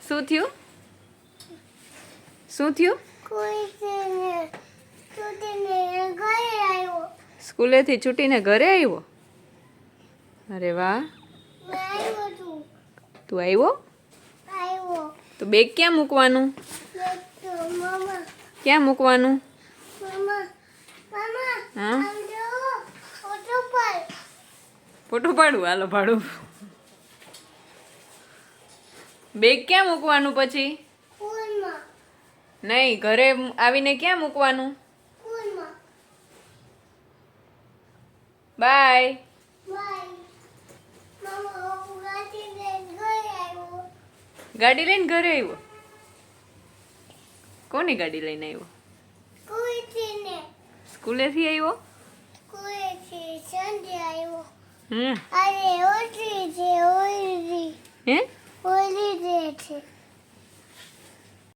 શું થયું? શું થયું? સ્કૂલેથી છૂટીને ઘરે આવ્યો? અરે વાહ, તું આવ્યો? તો બેગ ક્યાં મૂકવાનું? ક્યાં મૂકવાનું? હા, ફોટો પાડું? હાલો પાડું. બેગ ક્યાં મૂકવાનું પછી? નહીં, ઘરે આવીને ક્યાં મૂકવાનું? બાય. ગાડી લઈને ઘરે આવ્યો? કોની ગાડી લઈને આવ્યો? સ્કૂલેથી આવ્યો? હે? હે?